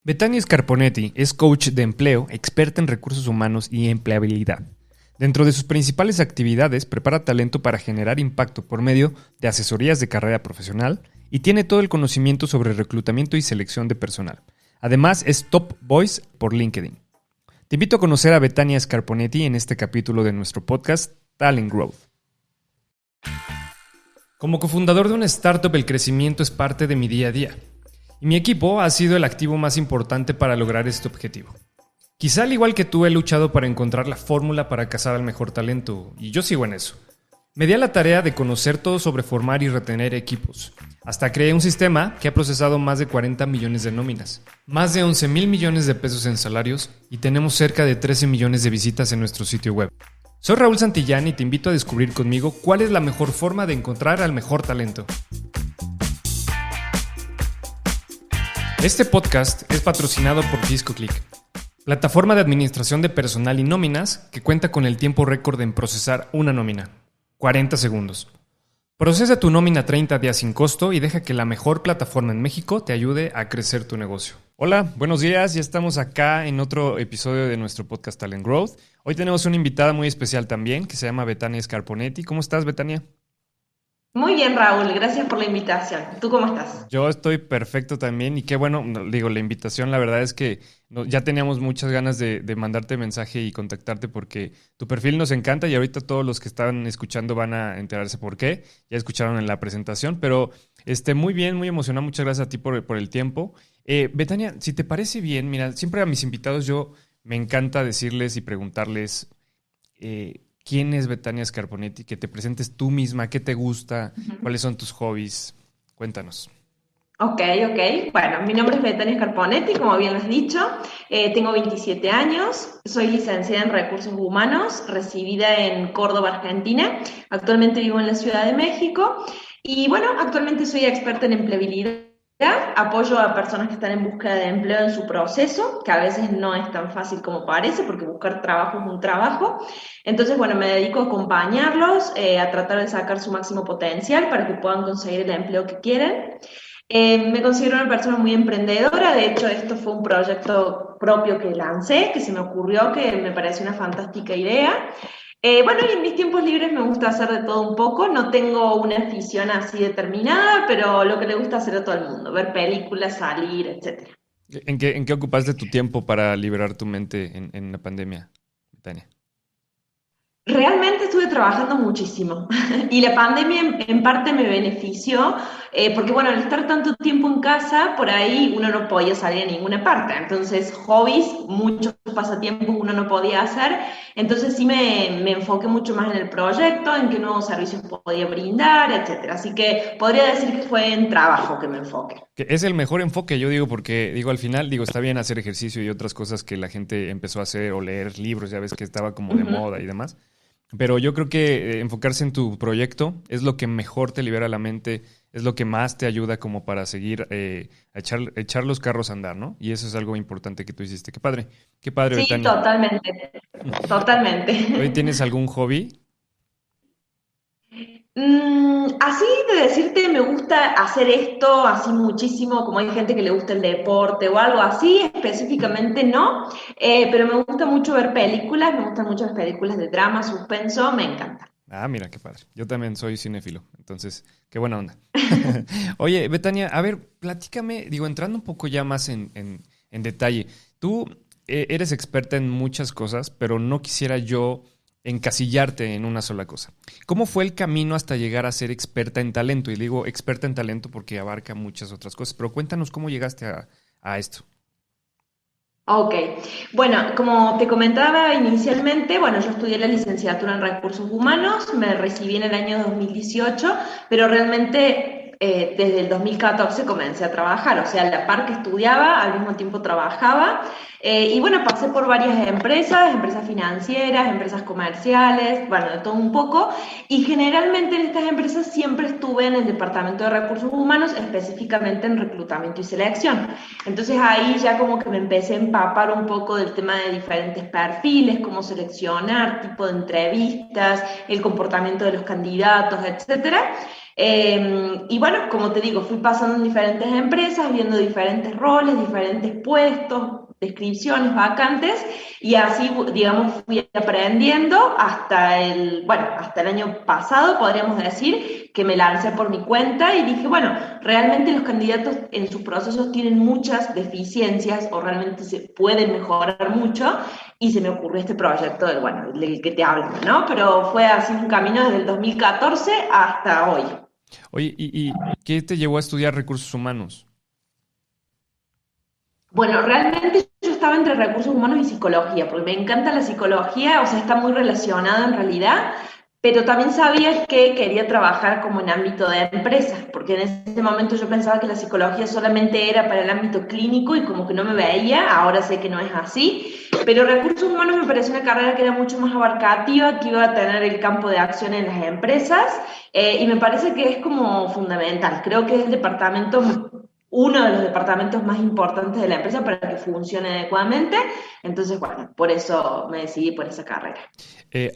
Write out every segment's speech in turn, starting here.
Betania Scarponetti es coach de empleo, experta en recursos humanos y empleabilidad. Dentro de sus principales actividades, prepara talento para generar impacto por medio de asesorías de carrera profesional y tiene todo el conocimiento sobre reclutamiento y selección de personal. Además, es Top Voice por LinkedIn. Te invito a conocer a Betania Scarponetti en este capítulo de nuestro podcast Talent Growth. Como cofundador de una startup, el crecimiento es parte de mi día a día. Y mi equipo ha sido el activo más importante para lograr este objetivo. Quizá al igual que tú he luchado para encontrar la fórmula para cazar al mejor talento, y yo sigo en eso. Me di a la tarea de conocer todo sobre formar y retener equipos. Hasta creé un sistema que ha procesado más de 40 millones de nóminas, más de 11,000 millones de pesos en salarios y tenemos cerca de 13 millones de visitas en nuestro sitio web. Soy Raúl Santillán y te invito a descubrir conmigo cuál es la mejor forma de encontrar al mejor talento. Este podcast es patrocinado por FiscoClick, plataforma de administración de personal y nóminas que cuenta con el tiempo récord en procesar una nómina, 40 segundos. Procesa tu nómina 30 días sin costo y deja que la mejor plataforma en México te ayude a crecer tu negocio. Hola, buenos días, ya estamos acá en otro episodio de nuestro podcast Talent Growth. Hoy tenemos una invitada muy especial también que se llama Betania Scarponetti. ¿Cómo estás, Betania? Muy bien, Raúl, gracias por la invitación. ¿Tú cómo estás? Yo estoy perfecto también y qué bueno, digo, la invitación, la verdad es que ya teníamos muchas ganas de mandarte mensaje y contactarte porque tu perfil nos encanta y ahorita todos los que están escuchando van a enterarse por qué, ya escucharon en la presentación, pero muy bien, muy emocionado, muchas gracias a ti por el tiempo. Betania, si te parece bien, mira, siempre a mis invitados yo me encanta decirles y preguntarles quién es Betania Scarponetti, que te presentes tú misma, qué te gusta, cuáles son tus hobbies. Cuéntanos. Ok. Bueno, mi nombre es Betania Scarponetti, como bien lo has dicho. Tengo 27 años, soy licenciada en Recursos Humanos, residida en Córdoba, Argentina. Actualmente vivo en la Ciudad de México y bueno, actualmente soy experta en empleabilidad. Apoyo a personas que están en búsqueda de empleo en su proceso, que a veces no es tan fácil como parece, porque buscar trabajo es un trabajo. Entonces, bueno, me dedico a acompañarlos, a tratar de sacar su máximo potencial para que puedan conseguir el empleo que quieren. Me considero una persona muy emprendedora, de hecho esto fue un proyecto propio que lancé, que se me ocurrió, que me pareció una fantástica idea. Bueno, y en mis tiempos libres me gusta hacer de todo un poco, no tengo una afición así determinada, pero lo que le gusta hacer a todo el mundo, ver películas, salir, etcétera. ¿En qué ocupaste tu tiempo para liberar tu mente en la pandemia, Betania? Realmente estuve trabajando muchísimo y la pandemia en parte me benefició porque bueno, al estar tanto tiempo en casa, por ahí uno no podía salir a ninguna parte, entonces hobbies, muchos pasatiempos uno no podía hacer, entonces sí me enfoqué mucho más en el proyecto, en qué nuevos servicios podía brindar, etcétera. Así que podría decir que fue en trabajo que me enfoqué. Que es el mejor enfoque, yo digo, porque digo, al final, digo, está bien hacer ejercicio y otras cosas que la gente empezó a hacer o leer libros, ya ves que estaba como de Ujú. moda y demás. Pero yo creo que enfocarse en tu proyecto es lo que mejor te libera la mente, es lo que más te ayuda como para seguir a echar los carros a andar, ¿no? Y eso es algo importante que tú hiciste. Qué padre, Sí, Betania. totalmente, ¿Hoy totalmente. tienes algún hobby? Así de decirte, me gusta hacer esto así muchísimo, como hay gente que le gusta el deporte o algo así, específicamente no, pero me gusta mucho ver películas, me gustan mucho las películas de drama, suspenso, me encanta. Ah, mira, qué padre. Yo también soy cinéfilo, entonces, qué buena onda. Oye, Betania, a ver, platícame, digo, entrando un poco ya más en detalle. Tú eres experta en muchas cosas, pero no quisiera yo encasillarte en una sola cosa. ¿Cómo fue el camino hasta llegar a ser experta en talento? Y digo experta en talento porque abarca muchas otras cosas, pero cuéntanos cómo llegaste a esto. Ok, bueno, como te comentaba inicialmente, bueno, yo estudié la licenciatura en Recursos Humanos, me recibí en el año 2018, pero realmente desde el 2014 comencé a trabajar, o sea, a la par que estudiaba, al mismo tiempo trabajaba, y bueno, pasé por varias empresas, empresas financieras, empresas comerciales, bueno, de todo un poco, y generalmente en estas empresas siempre estuve en el departamento de Recursos Humanos, específicamente en reclutamiento y selección. Entonces ahí ya como que me empecé a empapar un poco del tema de diferentes perfiles, cómo seleccionar, tipo de entrevistas, el comportamiento de los candidatos, etcétera. Y bueno, como te digo, fui pasando en diferentes empresas, viendo diferentes roles, diferentes puestos, descripciones, vacantes, y así, digamos, fui aprendiendo hasta el año pasado, podríamos decir, que me lancé por mi cuenta y dije, bueno, realmente los candidatos en sus procesos tienen muchas deficiencias o realmente se pueden mejorar mucho, y se me ocurrió este proyecto del que te hablo, ¿no? Pero fue así un camino desde el 2014 hasta hoy. Oye, ¿y qué te llevó a estudiar recursos humanos? Bueno, realmente yo estaba entre recursos humanos y psicología, porque me encanta la psicología, o sea, está muy relacionada en realidad, pero también sabía que quería trabajar como en ámbito de empresas, porque en ese momento yo pensaba que la psicología solamente era para el ámbito clínico y como que no me veía, ahora sé que no es así, pero recursos humanos me pareció una carrera que era mucho más abarcativa, que iba a tener el campo de acción en las empresas, y me parece que es como fundamental. Creo que es el departamento, uno de los departamentos más importantes de la empresa para que funcione adecuadamente. Entonces, bueno, por eso me decidí por esa carrera.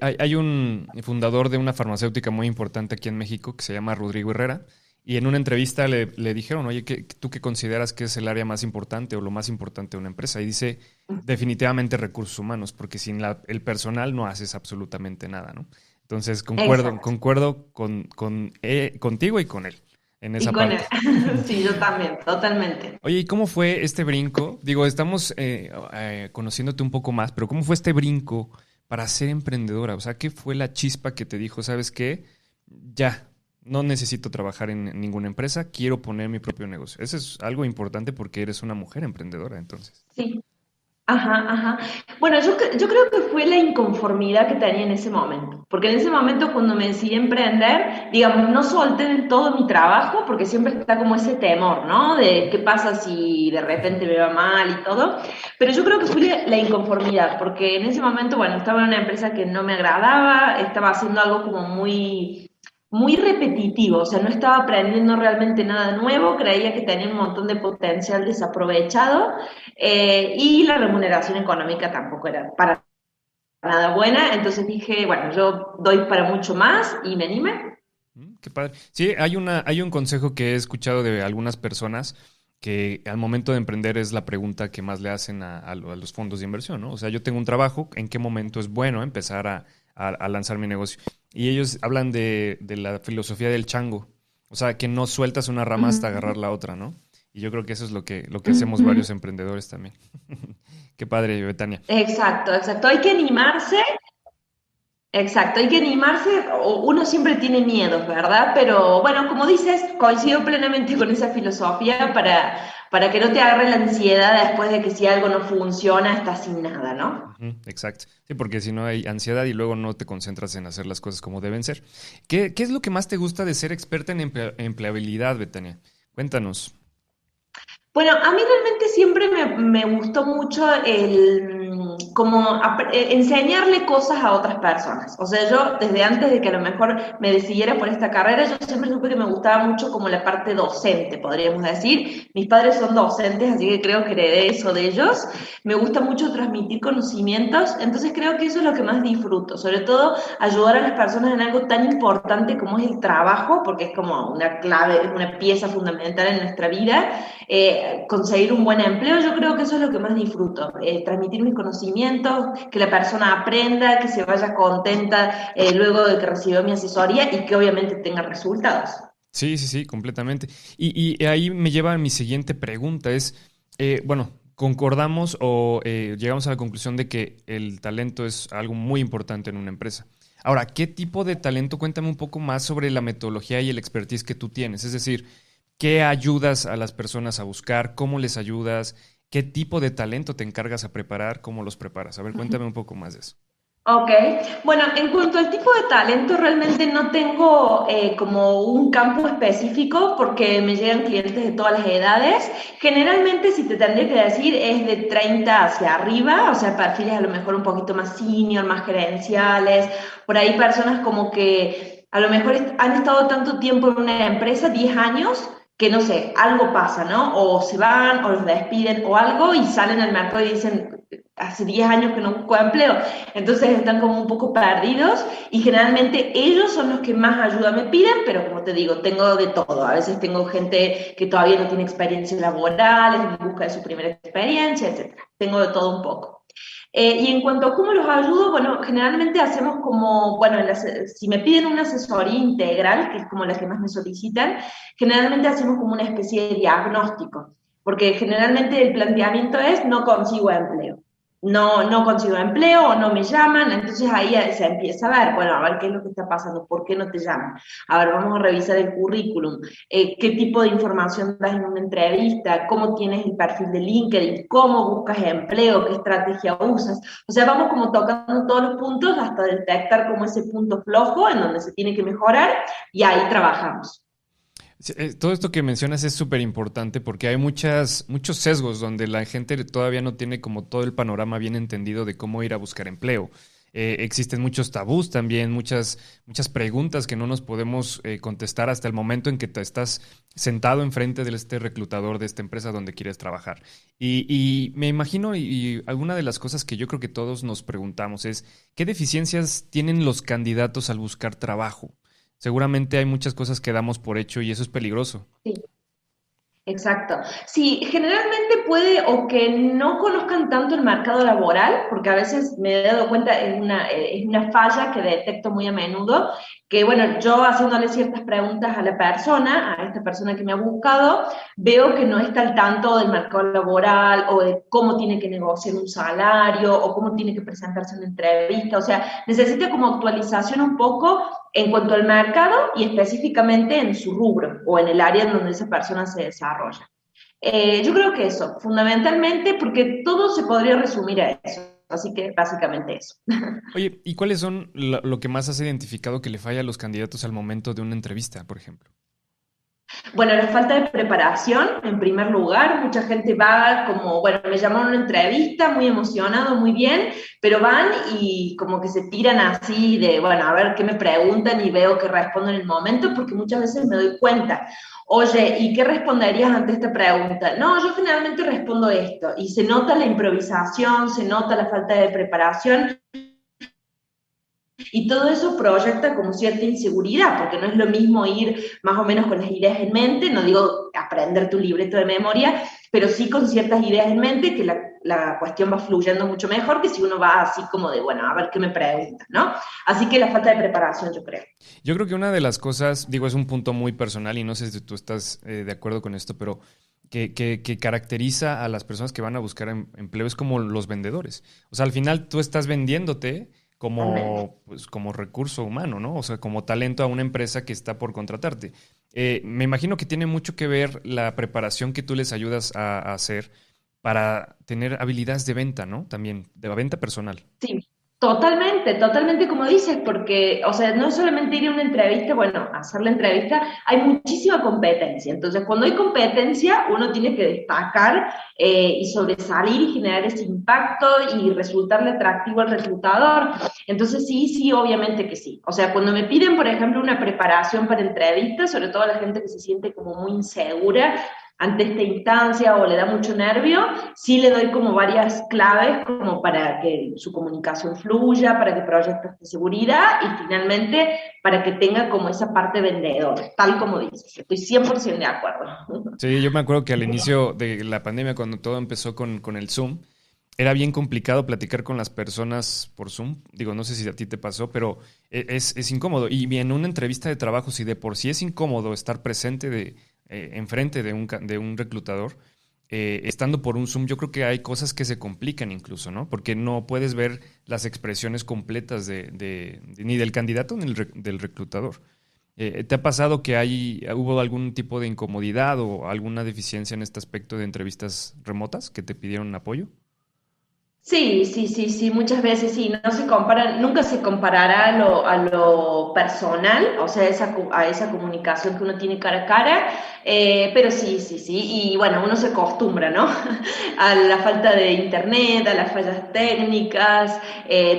Hay un fundador de una farmacéutica muy importante aquí en México que se llama Rodrigo Herrera. Y en una entrevista le dijeron, oye, ¿tú qué consideras que es el área más importante o lo más importante de una empresa? Y dice, definitivamente recursos humanos, porque sin el personal no haces absolutamente nada, ¿no? Entonces, Exacto. concuerdo contigo y con él en Y esa con él. parte. Sí, yo también, totalmente. Oye, ¿y cómo fue este brinco? Digo, estamos conociéndote un poco más, pero ¿cómo fue este brinco para ser emprendedora? O sea, ¿qué fue la chispa que te dijo, sabes qué? Ya, no necesito trabajar en ninguna empresa, quiero poner mi propio negocio. Eso es algo importante porque eres una mujer emprendedora, entonces. Sí. Ajá, ajá. Bueno, yo creo que fue la inconformidad que tenía en ese momento, porque en ese momento cuando me decidí a emprender, digamos, no solté del todo mi trabajo, porque siempre está como ese temor, ¿no? De qué pasa si de Ujú. repente me va mal y todo, pero yo creo que fue la inconformidad, porque en ese momento, bueno, estaba en una empresa que no me agradaba, estaba haciendo algo como muy repetitivo, o sea, no estaba aprendiendo realmente nada nuevo, creía que tenía un montón de potencial desaprovechado, y la remuneración económica tampoco era para nada buena, entonces dije, bueno, yo doy para mucho más y me animé. Qué padre. Sí, hay un consejo que he escuchado de algunas personas que al momento de emprender es la pregunta que más le hacen a los fondos de inversión, ¿no? O sea, yo tengo un trabajo, ¿en qué momento es bueno empezar a lanzar mi negocio? Y ellos hablan de la filosofía del chango, o sea, que no sueltas una rama hasta agarrar la otra, ¿no? Y yo creo que eso es lo que hacemos Ujú. varios emprendedores también. Qué padre, Betania. Exacto, exacto. Hay que animarse. Exacto, hay que animarse, uno siempre tiene miedos, ¿verdad? Pero bueno, como dices, coincido plenamente con esa filosofía para que no te agarre la ansiedad después de que si algo no funciona, estás sin nada, ¿no? Ujú, exacto. Sí, porque si no hay ansiedad y luego no te concentras en hacer las cosas como deben ser. ¿Qué es lo que más te gusta de ser experta en empleabilidad, Betania? Cuéntanos. Bueno, a mí realmente siempre me gustó mucho enseñarle cosas a otras personas. O sea, yo desde antes de que a lo mejor me decidiera por esta carrera, yo siempre supe que me gustaba mucho como la parte docente, podríamos decir. Mis padres son docentes, así que creo que heredé eso de ellos. Me gusta mucho transmitir conocimientos, entonces creo que eso es lo que más disfruto, sobre todo ayudar a las personas en algo tan importante como es el trabajo, porque es como una clave, es una pieza fundamental en nuestra vida. Conseguir un buen empleo, yo creo que eso es lo que más disfruto, transmitir mis conocimientos, que la persona aprenda, que se vaya contenta luego de que recibió mi asesoría y que obviamente tenga resultados. Sí, sí, sí, completamente. Y ahí me lleva a mi siguiente pregunta. Bueno, concordamos o llegamos a la conclusión de que el talento es algo muy importante en una empresa. Ahora, ¿qué tipo de talento? Cuéntame un poco más sobre la metodología y el expertise que tú tienes. Es decir, ¿qué ayudas a las personas a buscar? ¿Cómo les ayudas? ¿Qué tipo de talento te encargas a preparar? ¿Cómo los preparas? A ver, cuéntame un poco más de eso. Ok, bueno, en cuanto al tipo de talento, realmente no tengo como un campo específico porque me llegan clientes de todas las edades. Generalmente, si te tendría que decir, es de 30 hacia arriba, o sea, perfiles a lo mejor un poquito más senior, más gerenciales, por ahí personas como que a lo mejor han estado tanto tiempo en una empresa, 10 años, que no sé, algo pasa, ¿no? O se van, o los despiden, o algo, y salen al mercado y dicen, hace 10 años que no busco empleo, entonces están como un poco perdidos y generalmente ellos son los que más ayuda me piden, pero como te digo, tengo de todo. A veces tengo gente que todavía no tiene experiencia laboral, es en busca de su primera experiencia, etcétera. Tengo de todo un poco. Y en cuanto a cómo los ayudo, bueno, generalmente hacemos como, bueno, si me piden una asesoría integral, que es como la que más me solicitan, generalmente hacemos como una especie de diagnóstico, porque generalmente el planteamiento es no consigo empleo. No consigo empleo o no me llaman, entonces ahí se empieza a ver, bueno, a ver qué es lo que está pasando, por qué no te llaman. A ver, vamos a revisar el currículum, qué tipo de información das en una entrevista, cómo tienes el perfil de LinkedIn, cómo buscas empleo, qué estrategia usas. O sea, vamos como tocando todos los puntos hasta detectar como ese punto flojo en donde se tiene que mejorar y ahí trabajamos. Sí, todo esto que mencionas es súper importante porque hay muchos sesgos donde la gente todavía no tiene como todo el panorama bien entendido de cómo ir a buscar empleo. Existen muchos tabús también, muchas preguntas que no nos podemos contestar hasta el momento en que te estás sentado enfrente de este reclutador de esta empresa donde quieres trabajar. Y me imagino, y alguna de las cosas que yo creo que todos nos preguntamos es, ¿qué deficiencias tienen los candidatos al buscar trabajo? Seguramente hay muchas cosas que damos por hecho y eso es peligroso. Sí. Exacto. Sí, generalmente puede o que no conozcan tanto el mercado laboral, porque a veces me he dado cuenta, es una falla que detecto muy a menudo, que bueno, yo haciéndole ciertas preguntas a la persona, a esta persona que me ha buscado, veo que no está al tanto del mercado laboral o de cómo tiene que negociar un salario o cómo tiene que presentarse una entrevista, o sea, necesita como actualización un poco en cuanto al mercado y específicamente en su rubro o en el área en donde esa persona se desarrolla. Yo creo que eso, fundamentalmente, porque todo se podría resumir a eso. Así que básicamente eso. Oye, ¿y cuáles son lo que más has identificado que le falla a los candidatos al momento de una entrevista, por ejemplo? Bueno, la falta de preparación, en primer lugar, mucha gente va como, bueno, me llamaron a una entrevista, muy emocionado, muy bien, pero van y como que se tiran así de, bueno, a ver qué me preguntan y veo que respondo en el momento, porque muchas veces me doy cuenta. Oye, ¿y qué responderías ante esta pregunta? No, yo generalmente respondo esto, y se nota la improvisación, se nota la falta de preparación, y todo eso proyecta como cierta inseguridad, porque no es lo mismo ir más o menos con las ideas en mente, no digo aprenderte un libreto de memoria, pero sí con ciertas ideas en mente que la cuestión va fluyendo mucho mejor que si uno va así como de, bueno, a ver qué me preguntan, ¿no? Así que la falta de preparación, yo creo. Yo creo que una de las cosas, digo, es un punto muy personal y no sé si tú estás de acuerdo con esto, pero que caracteriza a las personas que van a buscar empleo es como los vendedores. O sea, al final tú estás vendiéndote Totalmente. como, pues, como recurso humano, ¿no? O sea, como talento a una empresa que está por contratarte. Me imagino que tiene mucho que ver la preparación que tú les ayudas a hacer para tener habilidades de venta, ¿no? También, de la venta personal. Sí, totalmente, totalmente como dices, porque, o sea, no es solamente ir a una entrevista, bueno, hacer la entrevista, hay muchísima competencia. Entonces, cuando hay competencia, uno tiene que destacar y sobresalir y generar ese impacto y resultarle atractivo al reclutador. Entonces, sí, sí, obviamente que sí. O sea, cuando me piden, por ejemplo, una preparación para entrevistas, sobre todo la gente que se siente como muy insegura, ante esta instancia o le da mucho nervio, sí le doy como varias claves como para que su comunicación fluya, para que proyecte esta seguridad y finalmente para que tenga como esa parte vendedora, tal como dices. Estoy 100% de acuerdo. Sí, yo me acuerdo que al inicio de la pandemia, cuando todo empezó con el Zoom, era bien complicado platicar con las personas por Zoom. Digo, no sé si a ti te pasó, pero es incómodo. Y en una entrevista de trabajo, si de por sí es incómodo estar presente enfrente de un reclutador, estando por un Zoom, yo creo que hay cosas que se complican incluso, ¿no? Porque no puedes ver las expresiones completas ni del candidato ni del reclutador. ¿Te ha pasado que hubo algún tipo de incomodidad o alguna deficiencia en este aspecto de entrevistas remotas que te pidieron apoyo? Sí, sí, sí, sí, muchas veces sí, no se comparan, nunca se comparará a lo personal, o sea, a esa comunicación que uno tiene cara a cara, Pero sí, sí, sí, y bueno, uno se acostumbra, ¿no? A la falta de internet, a las fallas técnicas,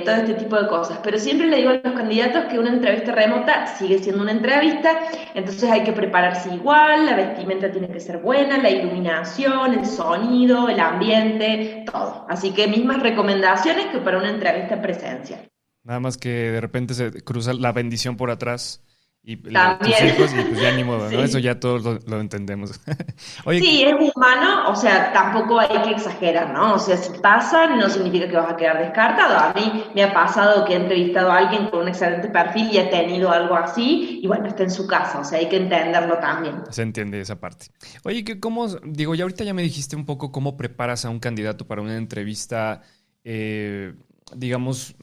todo este tipo de cosas. Pero siempre le digo a los candidatos que una entrevista remota sigue siendo una entrevista, entonces hay que prepararse igual, la vestimenta tiene que ser buena, la iluminación, el sonido, el ambiente, todo. Así que mismas recomendaciones que para una entrevista presencial. Nada más que de repente se cruza la bendición por atrás y tus También, hijos y pues ya ni modo, ¿no? Eso sí. ya todos lo entendemos. Oye, Sí, es humano, o sea, tampoco hay que exagerar, ¿no? O sea, si pasa, no significa que vas a quedar descartado. A mí me ha pasado que he entrevistado a alguien con un excelente perfil y ha tenido algo así, y bueno, está en su casa, o sea, hay que entenderlo también. se entiende esa parte. Oye, ¿cómo, digo, ya ahorita ya me dijiste un poco cómo preparas a un candidato para una entrevista, eh, digamos,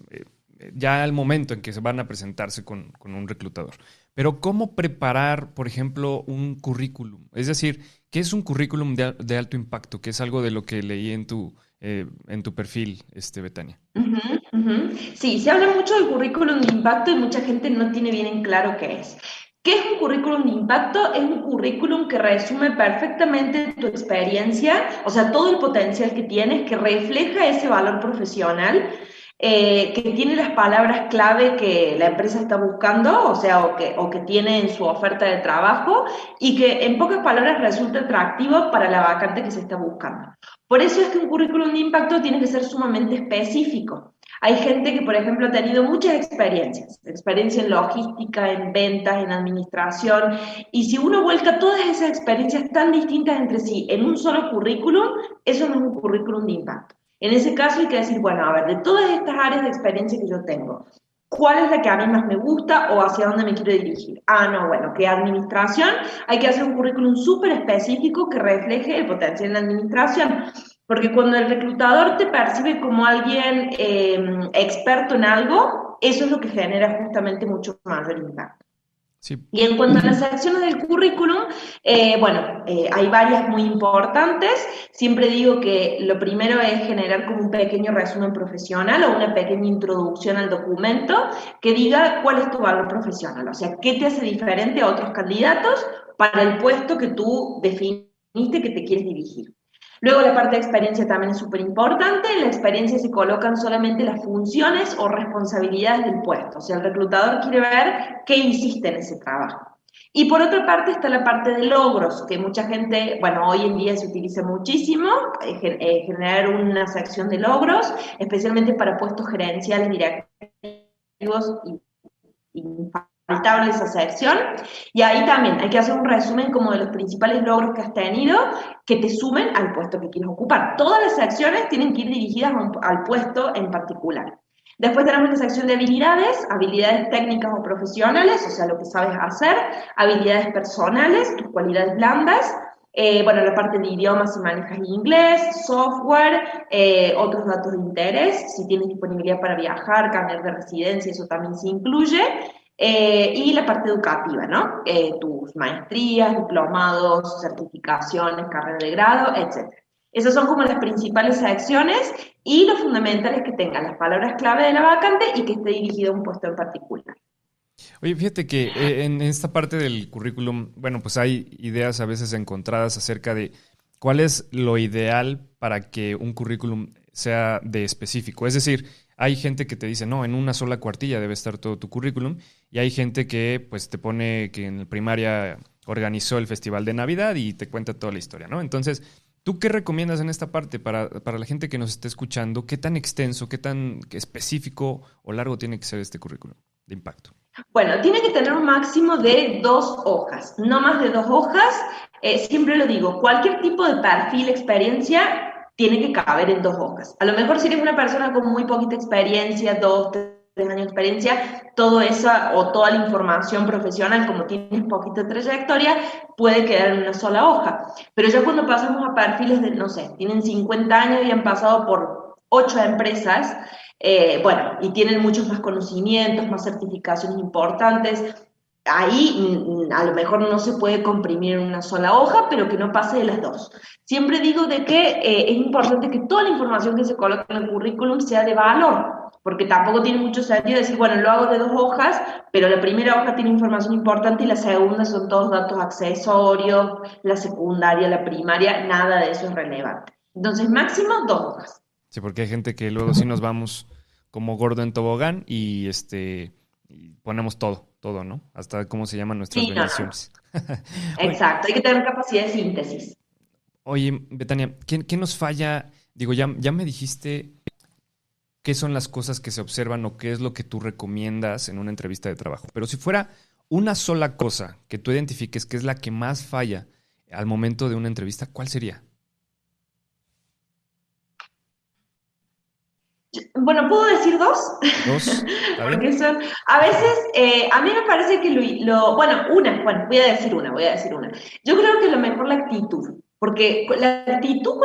ya al momento en que se van a presentarse con un reclutador. Pero ¿cómo preparar, por ejemplo, un currículum? Es decir, ¿qué es un currículum de alto impacto? Que es algo de lo que leí en tu perfil, Betania. Ujú, ujú. Sí, se habla mucho del currículum de impacto y mucha gente no tiene bien en claro qué es. ¿Qué es un currículum de impacto? Es un currículum que resume perfectamente tu experiencia, o sea, todo el potencial que tienes, que refleja ese valor profesional, que tiene las palabras clave que la empresa está buscando, o sea, o que tiene en su oferta de trabajo, y que en pocas palabras resulta atractivo para la vacante que se está buscando. Por eso es que un currículum de impacto tiene que ser sumamente específico. Hay gente que, por ejemplo, ha tenido muchas experiencias, experiencia en logística, en ventas, en administración, y si uno vuelca todas esas experiencias tan distintas entre sí en un solo currículum, eso no es un currículum de impacto. En ese caso hay que decir, bueno, a ver, de todas estas áreas de experiencia que yo tengo, ¿cuál es la que a mí más me gusta o hacia dónde me quiero dirigir? Ah, no, bueno, que administración, hay que hacer un currículum súper específico que refleje el potencial en la administración. Porque cuando el reclutador te percibe como alguien experto en algo, eso es lo que genera justamente mucho mayor impacto. Sí. Y en cuanto a las secciones del currículum, bueno, hay varias muy importantes. Siempre digo que lo primero es generar como un pequeño resumen profesional o una pequeña introducción al documento que diga cuál es tu valor profesional, o sea, qué te hace diferente a otros candidatos para el puesto que tú definiste que te quieres dirigir. Luego la parte de experiencia también es súper importante. En la experiencia se colocan solamente las funciones o responsabilidades del puesto. O sea, el reclutador quiere ver qué hiciste en ese trabajo. Y por otra parte está la parte de logros, que mucha gente, bueno, hoy en día se utiliza muchísimo, generar una sección de logros, especialmente para puestos gerenciales directivos infaltable esa sección. Y ahí también hay que hacer un resumen como de los principales logros que has tenido que te sumen al puesto que quieres ocupar. Todas las secciones tienen que ir dirigidas al puesto en particular. Después tenemos la sección de habilidades, habilidades técnicas o profesionales, o sea, lo que sabes hacer, habilidades personales, tus cualidades blandas, bueno, la parte de idiomas, si manejas inglés, software, otros datos de interés, si tienes disponibilidad para viajar, cambiar de residencia, eso también se incluye. Y la parte educativa, ¿no? Tus maestrías, diplomados, certificaciones, carrera de grado, etc. Esas son como las principales secciones y lo fundamental es que tenga las palabras clave de la vacante y que esté dirigido a un puesto en particular. Oye, fíjate que en esta parte del currículum, bueno, pues hay ideas a veces encontradas acerca de cuál es lo ideal para que un currículum sea de específico. Es decir, hay gente que te dice, no, en una sola cuartilla debe estar todo tu currículum, y hay gente que pues te pone que en la primaria organizó el festival de Navidad y te cuenta toda la historia, ¿no? Entonces, ¿tú qué recomiendas en esta parte para la gente que nos esté escuchando? ¿Qué tan extenso, qué tan específico o largo tiene que ser este currículum de impacto? Bueno, tiene que tener un máximo de 2 hojas, no más de 2 hojas. Siempre lo digo, cualquier tipo de perfil, experiencia, tiene que caber en 2 hojas. A lo mejor si eres una persona con muy poquita experiencia, 2, 3 años de experiencia, toda esa o toda la información profesional, como tienes poquita trayectoria, puede quedar en una sola hoja. Pero ya cuando pasamos a perfiles de, no sé, tienen 50 años y han pasado por 8 empresas, bueno, y tienen muchos más conocimientos, más certificaciones importantes. Ahí a lo mejor no se puede comprimir en una sola hoja, pero que no pase de las dos. Siempre digo de que es importante que toda la información que se coloque en el currículum sea de valor. porque tampoco tiene mucho sentido decir, bueno, lo hago de 2 hojas, pero la primera hoja tiene información importante y la segunda son todos datos accesorios, la secundaria, la primaria, nada de eso es relevante. Entonces, máximo 2 hojas. Sí, porque hay gente que luego sí nos vamos como gordo en tobogán y ponemos todo, ¿no? Hasta cómo se llaman nuestras Sí, no, no, no. bendiciones. Oye, Exacto, hay que tener capacidad de síntesis. oye, Betania, ¿qué nos falla? Digo, ya me dijiste qué son las cosas que se observan o qué es lo que tú recomiendas en una entrevista de trabajo. Pero si fuera una sola cosa que tú identifiques que es la que más falla al momento de una entrevista, ¿cuál sería? Bueno, ¿puedo decir dos? ¿Dos? ¿Está bien? Porque son, a veces, a mí me parece que bueno, voy a decir una. Yo creo que lo mejor la actitud, porque la actitud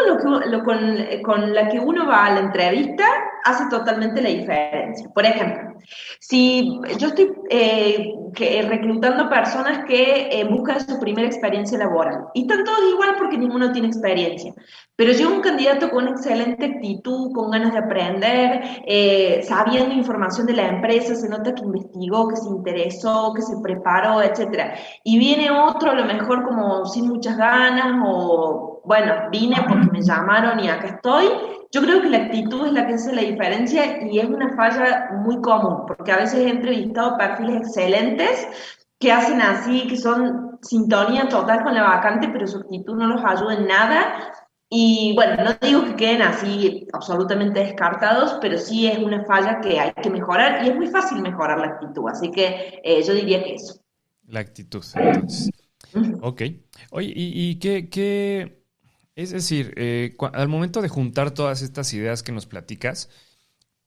con, con la que uno va a la entrevista hace totalmente la diferencia. Por ejemplo, si yo estoy reclutando personas que buscan su primera experiencia laboral, y están todos igual porque ninguno tiene experiencia. Pero llega un candidato con una excelente actitud, con ganas de aprender, sabiendo información de la empresa, se nota que investigó, que se interesó, que se preparó, etcétera. Y viene otro, a lo mejor como sin muchas ganas, o bueno, vine porque me llamaron y acá estoy. Yo creo que la actitud es la que hace la diferencia y es una falla muy común, porque a veces he entrevistado perfiles excelentes que hacen así, que son sintonía total con la vacante, pero su actitud no los ayuda en nada y bueno, no digo que queden así absolutamente descartados, pero sí es una falla que hay que mejorar y es muy fácil mejorar la actitud, así que yo diría que eso. La actitud, entonces. Ujú. Ok. Oye, ¿y qué? Es decir, al momento de juntar todas estas ideas que nos platicas,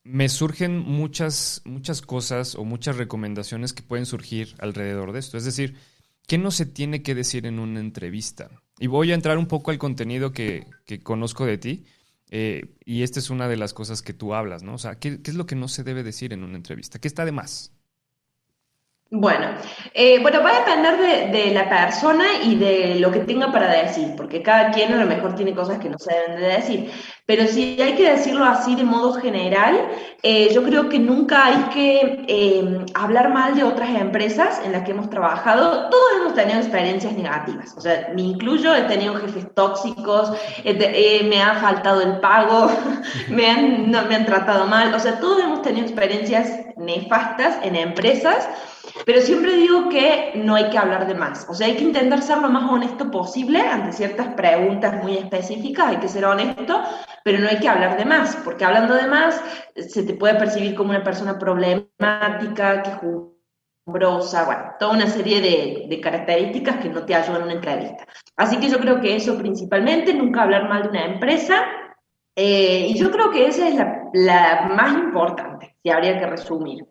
me surgen muchas cosas o muchas recomendaciones que pueden surgir alrededor de esto. Es decir, ¿qué no se tiene que decir en una entrevista? Y voy a entrar un poco al contenido que conozco de ti, y esta es una de las cosas que tú hablas, ¿no? O sea, ¿qué es lo que no se debe decir en una entrevista? ¿Qué está de más? Bueno, bueno, va a depender de la persona y de lo que tenga para decir, porque cada quien a lo mejor tiene cosas que no se deben de decir. Pero si hay que decirlo así de modo general, yo creo que nunca hay que hablar mal de otras empresas en las que hemos trabajado. Todos hemos tenido experiencias negativas, o sea, me incluyo, he tenido jefes tóxicos, me ha faltado el pago, no, me han tratado mal, o sea, todos hemos tenido experiencias nefastas en empresas. Pero siempre digo que no hay que hablar de más, o sea, hay que intentar ser lo más honesto posible ante ciertas preguntas muy específicas, hay que ser honesto, pero no hay que hablar de más, porque hablando de más se te puede percibir como una persona problemática, quejumbrosa, bueno, toda una serie de características que no te ayudan en una entrevista. Así que yo creo que eso principalmente, nunca hablar mal de una empresa, y yo creo que esa es la más importante, si habría que resumir.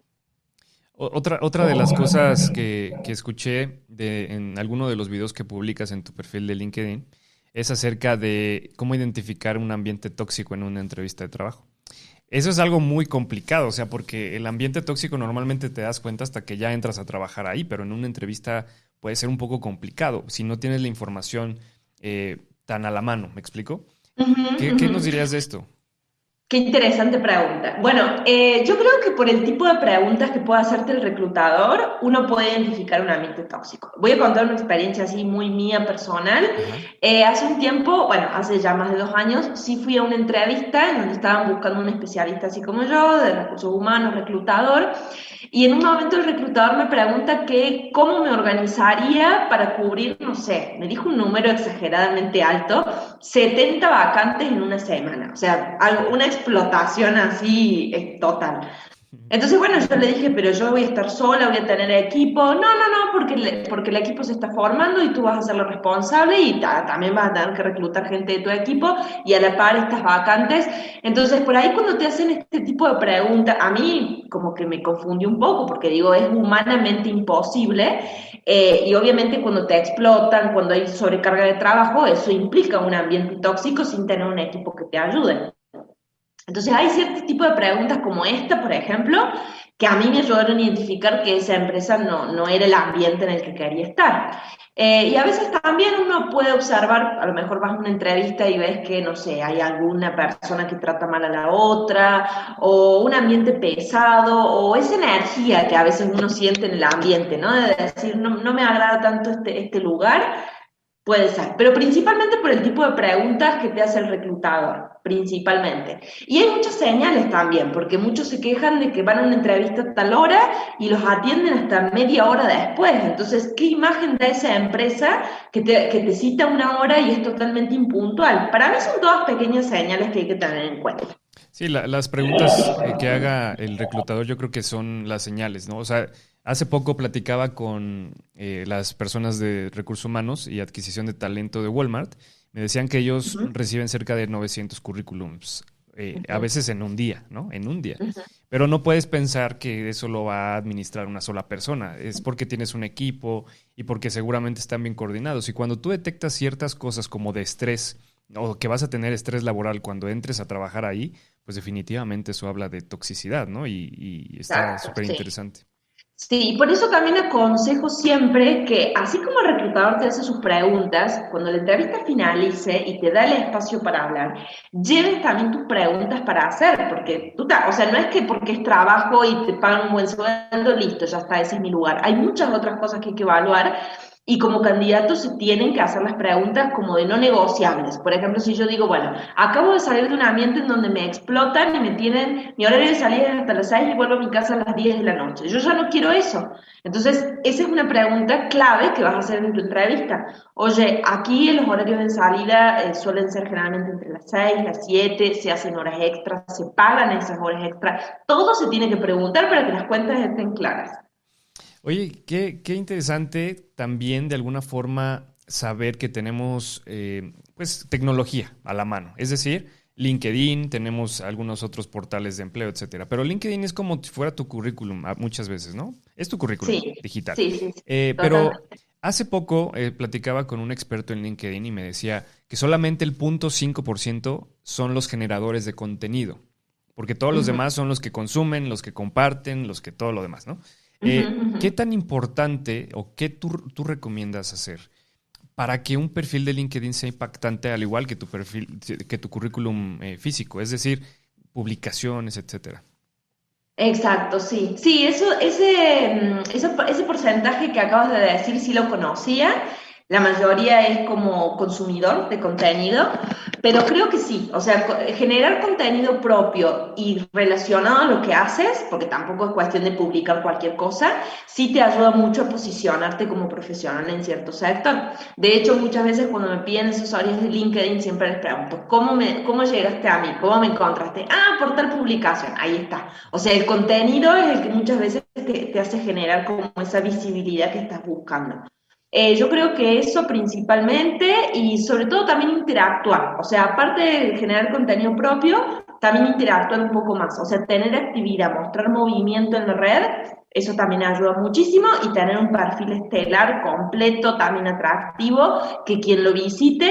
Otra de las cosas que escuché en alguno de los videos que publicas en tu perfil de LinkedIn es acerca de cómo identificar un ambiente tóxico en una entrevista de trabajo. Eso es algo muy complicado, o sea, porque el ambiente tóxico normalmente te das cuenta hasta que ya entras a trabajar ahí, pero en una entrevista puede ser un poco complicado si no tienes la información tan a la mano, ¿me explico? Ujú, ¿Qué ujú. nos dirías de esto? Qué interesante pregunta. Bueno, yo creo que por el tipo de preguntas que puede hacerte el reclutador, uno puede identificar un ambiente tóxico. Voy a contar una experiencia así muy mía personal. Ajá. Hace un tiempo, bueno, hace ya más de 2 años, sí fui a una entrevista en donde estaban buscando un especialista así como yo, de recursos humanos, reclutador, y en un momento el reclutador me pregunta que cómo me organizaría para cubrir, no sé, me dijo un número exageradamente alto, 70 vacantes en una semana, o sea, una explotación así total. Entonces, bueno, yo le dije, pero yo voy a estar sola, voy a tener equipo. No, no, no, porque el equipo se está formando y tú vas a ser lo responsable y también vas a tener que reclutar gente de tu equipo y a la par estas vacantes. Entonces, por ahí cuando te hacen este tipo de preguntas, a mí como que me confundió un poco porque digo, es humanamente imposible y obviamente cuando te explotan, cuando hay sobrecarga de trabajo, eso implica un ambiente tóxico sin tener un equipo que te ayude. Entonces hay cierto tipo de preguntas como esta, por ejemplo, que a mí me ayudaron a identificar que esa empresa no era el ambiente en el que quería estar. Y a veces también uno puede observar, a lo mejor vas a una entrevista y ves que, no sé, hay alguna persona que trata mal a la otra, o un ambiente pesado, o esa energía que a veces uno siente en el ambiente, ¿no? De decir, no me agrada tanto este lugar. Puede ser, pero principalmente por el tipo de preguntas que te hace el reclutador, principalmente. Y hay muchas señales también, porque muchos se quejan de que van a una entrevista a tal hora y los atienden hasta media hora después. Entonces, ¿qué imagen da esa empresa que te cita una hora y es totalmente impuntual? Para mí son todas pequeñas señales que hay que tener en cuenta. Sí, las preguntas que haga el reclutador yo creo que son las señales, ¿no? O sea, hace poco platicaba con las personas de recursos humanos y adquisición de talento de Walmart. Me decían que ellos Ujú, reciben cerca de 900 currículums, a ujú, veces en un día, ¿no? En un día. ujú. Pero no puedes pensar que eso lo va a administrar una sola persona. Es porque tienes un equipo y porque seguramente están bien coordinados. Y cuando tú detectas ciertas cosas como de estrés o que vas a tener estrés laboral cuando entres a trabajar ahí, pues definitivamente eso habla de toxicidad, ¿no? Y está Exacto, súper sí. interesante. Sí, por eso también aconsejo siempre que, así como el reclutador te hace sus preguntas, cuando la entrevista finalice y te da el espacio para hablar, lleves también tus preguntas para hacer, porque o sea, no es que porque es trabajo y te pagan un buen sueldo, listo, ya está, ese es mi lugar. Hay muchas otras cosas que hay que evaluar y como candidatos se tienen que hacer las preguntas como de no negociables. Por ejemplo, si yo digo, bueno, acabo de salir de un ambiente en donde me explotan y me tienen, mi horario de salida es hasta las 6 y vuelvo a mi casa a las 10 de la noche. Yo ya no quiero eso. Entonces, esa es una pregunta clave que vas a hacer en tu entrevista. Oye, aquí los horarios de salida suelen ser generalmente entre las 6, las 7, se hacen horas extras, se pagan esas horas extras. Todo se tiene que preguntar para que las cuentas estén claras. Oye, qué interesante también de alguna forma saber que tenemos pues tecnología a la mano. Es decir, LinkedIn, tenemos algunos otros portales de empleo, etcétera. Pero LinkedIn es como si fuera tu currículum muchas veces, ¿no? Es tu currículum Sí, digital. sí, sí, sí, Pero totalmente. hace poco platicaba con un experto en LinkedIn y me decía que solamente el 0.5% son los generadores de contenido. Porque todos los Ujú, demás son los que consumen, los que comparten, los que todo lo demás, ¿no? ujú, ¿Qué ujú. tan importante o qué tú recomiendas hacer para que un perfil de LinkedIn sea impactante al igual que tu perfil, que tu currículum físico? Es decir, publicaciones, etcétera. Exacto, sí. Sí, ese porcentaje que acabas de decir sí lo conocía. La mayoría es como consumidor de contenido, pero creo que sí. O sea, generar contenido propio y relacionado a lo que haces, porque tampoco es cuestión de publicar cualquier cosa, sí te ayuda mucho a posicionarte como profesional en cierto sector. De hecho, muchas veces cuando me piden asesorías de LinkedIn, siempre les pregunto, ¿cómo llegaste a mí? ¿Cómo me encontraste? Ah, por tal publicación, ahí está. O sea, el contenido es el que muchas veces te hace generar como esa visibilidad que estás buscando. Yo creo que eso principalmente y sobre todo también interactuar, o sea, aparte de generar contenido propio, también interactuar un poco más, o sea, tener actividad, mostrar movimiento en la red, eso también ayuda muchísimo y tener un perfil estelar completo, también atractivo, que quien lo visite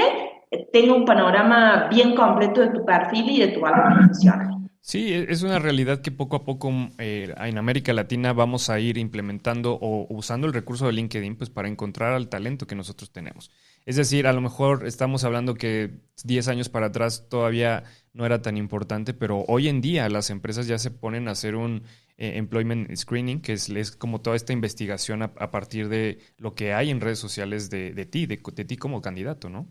tenga un panorama bien completo de tu perfil y de tu valor profesional. Sí, es una realidad que poco a poco en América Latina vamos a ir implementando o usando el recurso de LinkedIn pues para encontrar al talento que nosotros tenemos. Es decir, a lo mejor estamos hablando que 10 años para atrás todavía no era tan importante, pero hoy en día las empresas ya se ponen a hacer un employment screening, que es como toda esta investigación a partir de lo que hay en redes sociales de ti, de ti como candidato, ¿no?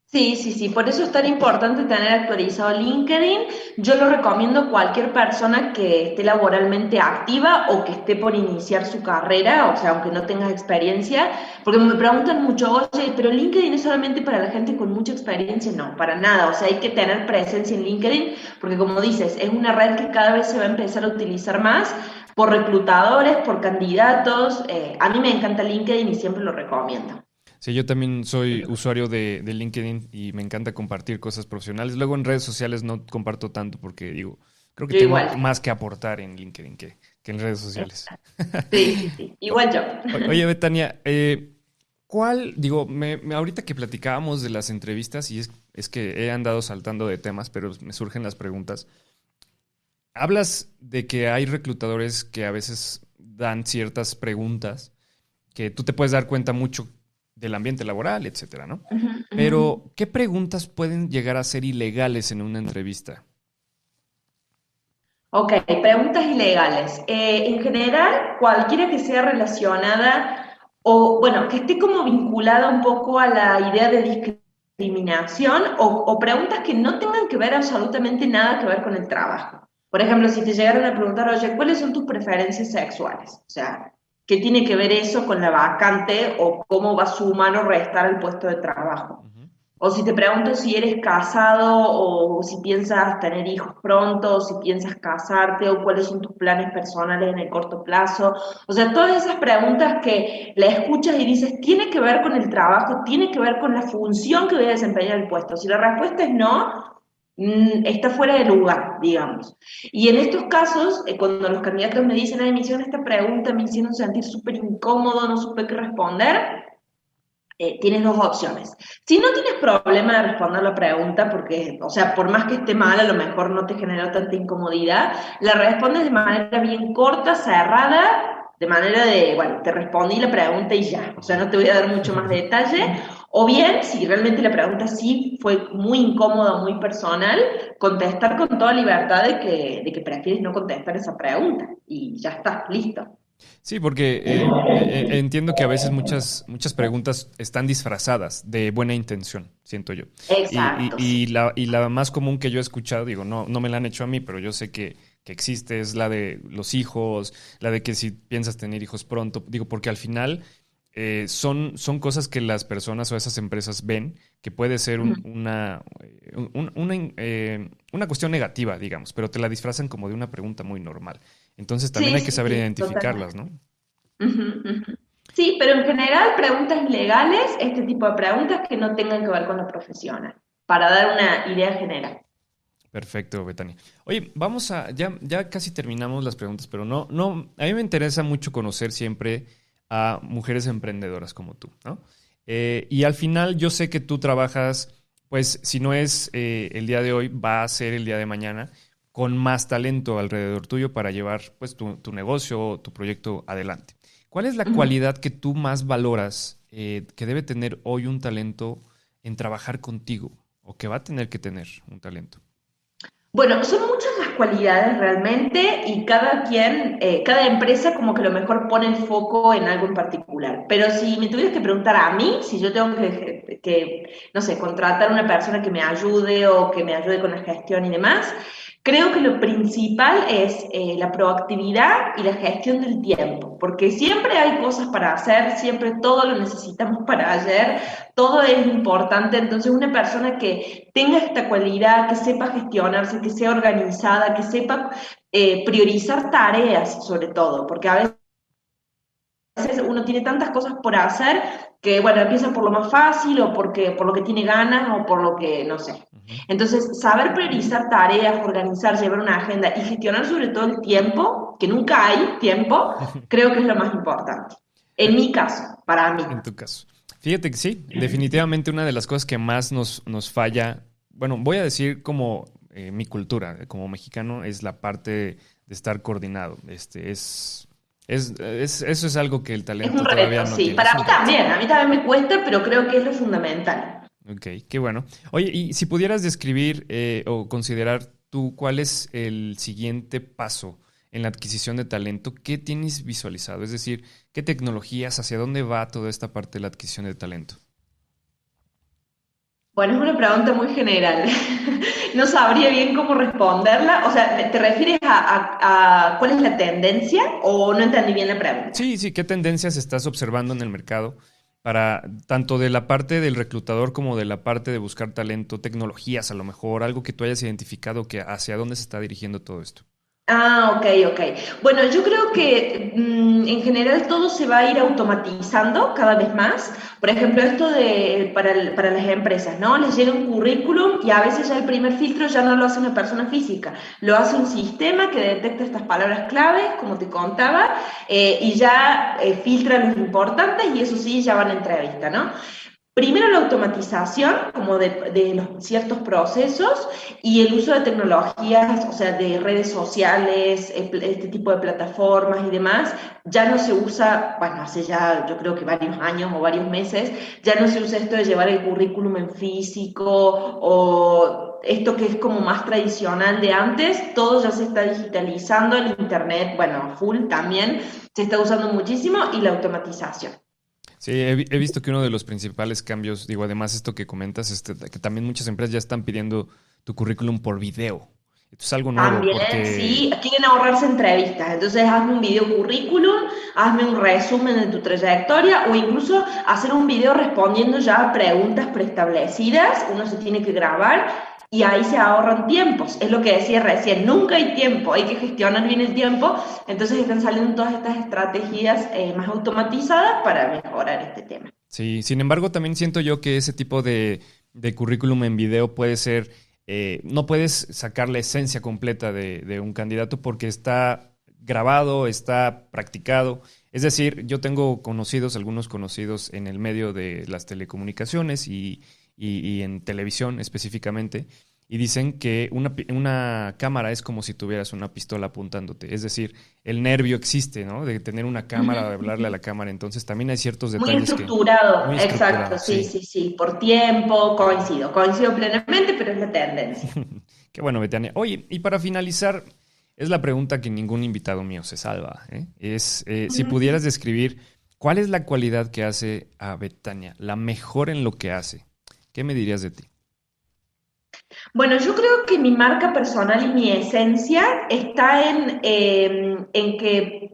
Sí, sí, sí, por eso es tan importante tener actualizado LinkedIn. Yo lo recomiendo a cualquier persona que esté laboralmente activa o que esté por iniciar su carrera, o sea, aunque no tengas experiencia, porque me preguntan mucho, oye, pero LinkedIn es solamente para la gente con mucha experiencia. No, para nada, o sea, hay que tener presencia en LinkedIn, porque como dices, es una red que cada vez se va a empezar a utilizar más por reclutadores, por candidatos. A mí me encanta LinkedIn y siempre lo recomiendo. Sí, yo también soy usuario de LinkedIn y me encanta compartir cosas profesionales. Luego en redes sociales no comparto tanto porque digo, creo que Yo tengo igual. más que aportar en LinkedIn que en redes sociales. Sí, sí, sí. O- Igual yo. Oye, Betania, ahorita que platicábamos de las entrevistas, y es que he andado saltando de temas, pero me surgen las preguntas. Hablas de que hay reclutadores que a veces dan ciertas preguntas que tú te puedes dar cuenta mucho del ambiente laboral, etcétera, ¿no? Ujú, ujú. Pero, ¿qué preguntas pueden llegar a ser ilegales en una entrevista? Ok, preguntas ilegales. En general, cualquiera que sea relacionada o, bueno, que esté como vinculada un poco a la idea de discriminación o preguntas que no tengan que ver absolutamente nada que ver con el trabajo. Por ejemplo, si te llegaron a preguntar, oye, ¿cuáles son tus preferencias sexuales? O sea, ¿qué tiene que ver eso con la vacante o cómo va a sumar o restar al puesto de trabajo? Ujú. O si te pregunto si eres casado o si piensas tener hijos pronto, o si piensas casarte o cuáles son tus planes personales en el corto plazo. O sea, todas esas preguntas que la escuchas y dices, tiene que ver con el trabajo, tiene que ver con la función que voy a desempeñar en el puesto. Si la respuesta es no, está fuera de lugar, digamos. Y en estos casos, cuando los candidatos me dicen, ay, me hicieron esta pregunta, me hicieron sentir súper incómodo, no supe qué responder, tienes dos opciones. Si no tienes problema de responder la pregunta, porque, o sea, por más que esté mal, a lo mejor no te generó tanta incomodidad, la respondes de manera bien corta, cerrada, de manera de, bueno, te respondí la pregunta y ya, o sea, no te voy a dar mucho más detalle. O bien, si realmente la pregunta sí fue muy incómoda, muy personal, contestar con toda libertad de que prefieres no contestar esa pregunta y ya está, listo. Sí, porque entiendo que a veces muchas preguntas están disfrazadas de buena intención, siento yo. Exacto, sí. Y la más común que yo he escuchado, digo, no me la han hecho a mí, pero yo sé que existe, es la de los hijos, la de que si piensas tener hijos pronto, digo, porque al final son cosas que las personas o esas empresas ven que puede ser una cuestión negativa, digamos, pero te la disfrazan como de una pregunta muy normal. Entonces también Sí, hay que sí, saber sí, totalmente. identificarlas, ¿no? Ujú, ujú. Sí, pero en general preguntas legales, este tipo de preguntas que no tengan que ver con lo profesional, para dar una idea general. Perfecto, Betania. Oye, ya casi terminamos las preguntas, pero a mí me interesa mucho conocer siempre a mujeres emprendedoras como tú, ¿no? Y al final yo sé que tú trabajas, pues si no es el día de hoy, va a ser el día de mañana, con más talento alrededor tuyo para llevar pues tu negocio o tu proyecto adelante. ¿Cuál es la Ujú. cualidad que tú más valoras que debe tener hoy un talento en trabajar contigo o que va a tener que tener un talento? Bueno, son muchas las cualidades realmente y cada quien, cada empresa como que a lo mejor pone el foco en algo en particular. Pero si me tuvieras que preguntar a mí, si yo tengo no sé, contratar a una persona que me ayude o que me ayude con la gestión y demás, creo que lo principal es la proactividad y la gestión del tiempo, porque siempre hay cosas para hacer, siempre todo lo necesitamos para ayer, todo es importante, entonces una persona que tenga esta cualidad, que sepa gestionarse, que sea organizada, que sepa priorizar tareas sobre todo, porque a veces uno tiene tantas cosas por hacer que, bueno, empieza por lo más fácil o por lo que tiene ganas o por lo que, no sé. Ujú. Entonces, saber priorizar tareas, organizar, llevar una agenda y gestionar sobre todo el tiempo, que nunca hay tiempo, creo que es lo más importante. En mi caso, para mí. En tu caso. Fíjate que sí, definitivamente una de las cosas que más nos falla, bueno, voy a decir como mi cultura, como mexicano, es la parte de estar coordinado. Eso es algo que el Es un talento todavía reto, no sí. tiene, es Para un reto. a mí también me cuesta, pero creo que es lo fundamental. Ok, qué bueno. Oye, y si pudieras describir o considerar tú cuál es el siguiente paso en la adquisición de talento, ¿qué tienes visualizado? Es decir, ¿qué tecnologías, hacia dónde va toda esta parte de la adquisición de talento? Bueno, es una pregunta muy general. No sabría bien cómo responderla. O sea, ¿te refieres a cuál es la tendencia o no entendí bien la pregunta? Sí, sí, ¿qué tendencias estás observando en el mercado para tanto de la parte del reclutador como de la parte de buscar talento, tecnologías a lo mejor, algo que tú hayas identificado que hacia dónde se está dirigiendo todo esto? Ah, ok, ok. Bueno, yo creo que en general todo se va a ir automatizando cada vez más. Por ejemplo, esto de para las empresas, ¿no? Les llega un currículum y a veces ya el primer filtro ya no lo hace una persona física, lo hace un sistema que detecta estas palabras claves, como te contaba, y ya filtra los importantes y eso sí, ya van a entrevista, ¿no? Primero la automatización, como de los ciertos procesos, y el uso de tecnologías, o sea, de redes sociales, este tipo de plataformas y demás, ya no se usa, bueno, hace ya yo creo que varios años o varios meses, ya no se usa esto de llevar el currículum en físico o esto que es como más tradicional de antes, todo ya se está digitalizando, el internet, bueno, full también, se está usando muchísimo y la automatización. Sí, he visto que uno de los principales cambios, digo, además esto que comentas, que también muchas empresas ya están pidiendo tu currículum por video. Esto es algo nuevo También, porque sí, quieren ahorrarse entrevistas. Entonces, hazme un video currículum, hazme un resumen de tu trayectoria o incluso hacer un video respondiendo ya a preguntas preestablecidas. Uno se tiene que grabar y ahí se ahorran tiempos. Es lo que decía recién, nunca hay tiempo, hay que gestionar bien el tiempo. Entonces, están saliendo todas estas estrategias más automatizadas para mejorar este tema. sí, sin embargo, también siento yo que ese tipo de currículum en video puede ser, no puedes sacar la esencia completa de un candidato porque está grabado, está practicado. Es decir, yo tengo conocidos, algunos conocidos en el medio de las telecomunicaciones y en televisión específicamente, y dicen que una cámara es como si tuvieras una pistola apuntándote. Es decir, el nervio existe, ¿no? De tener una cámara, de hablarle a la cámara. Entonces también hay ciertos Muy detalles que... estructurado, Muy exacto, estructurado, sí, sí. sí, sí, por tiempo, coincido plenamente, pero es la tendencia. Qué bueno, Betania. Oye, y para finalizar, es la pregunta que ningún invitado mío se salva, ¿eh? Es, si pudieras describir cuál es la cualidad que hace a Betania, la mejor en lo que hace, ¿qué me dirías de ti? Bueno, yo creo que mi marca personal y mi esencia está en que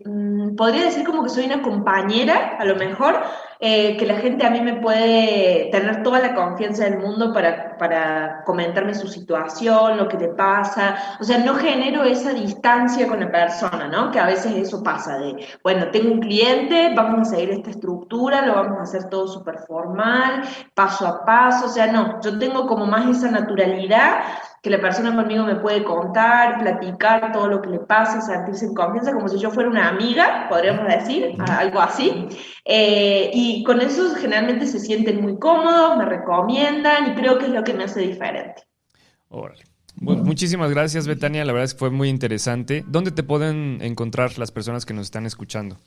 podría decir como que soy una compañera, a lo mejor, que la gente a mí me puede tener toda la confianza del mundo para comentarme su situación, lo que le pasa. O sea, no genero esa distancia con la persona, ¿no? Que a veces eso pasa de, bueno, tengo un cliente, vamos a seguir esta estructura, lo vamos a hacer todo súper formal, paso a paso, o sea, no, yo tengo como más esa naturalidad que la persona conmigo me puede contar, platicar todo lo que le pasa, sentirse en confianza, como si yo fuera una amiga, podríamos decir, Ujú. algo así. Y con eso generalmente se sienten muy cómodos, me recomiendan y creo que es lo que me hace diferente. Órale. Muchísimas gracias, Betania. La verdad es que fue muy interesante. ¿Dónde te pueden encontrar las personas que nos están escuchando?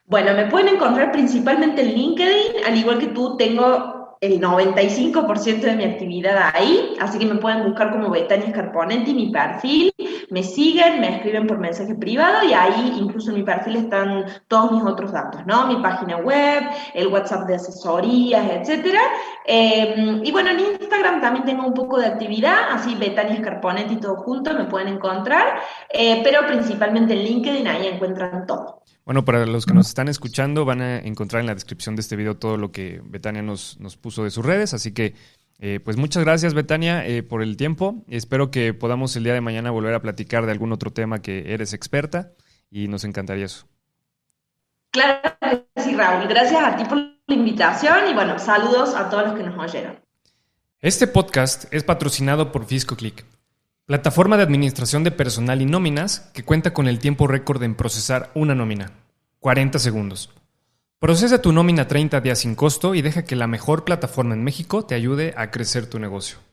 Bueno, me pueden encontrar principalmente en LinkedIn, al igual que tú, tengo el 95% de mi actividad ahí, así que me pueden buscar como Betania Scarponetti, mi perfil, me siguen, me escriben por mensaje privado y ahí incluso en mi perfil están todos mis otros datos, ¿no? Mi página web, el WhatsApp de asesorías, etcétera. Y bueno, en Instagram también tengo un poco de actividad, así Betania Scarponetti todo junto, me pueden encontrar, pero principalmente en LinkedIn, ahí encuentran todo. Bueno, para los que nos están escuchando, van a encontrar en la descripción de este video todo lo que Betania nos puso de sus redes. Así que, pues muchas gracias, Betania, por el tiempo. Espero que podamos el día de mañana volver a platicar de algún otro tema que eres experta y nos encantaría eso. Claro que sí, Raúl. Gracias a ti por la invitación y bueno, saludos a todos los que nos oyeron. Este podcast es patrocinado por FiscoClick, plataforma de administración de personal y nóminas que cuenta con el tiempo récord en procesar una nómina, 40 segundos. Procesa tu nómina 30 días sin costo y deja que la mejor plataforma en México te ayude a crecer tu negocio.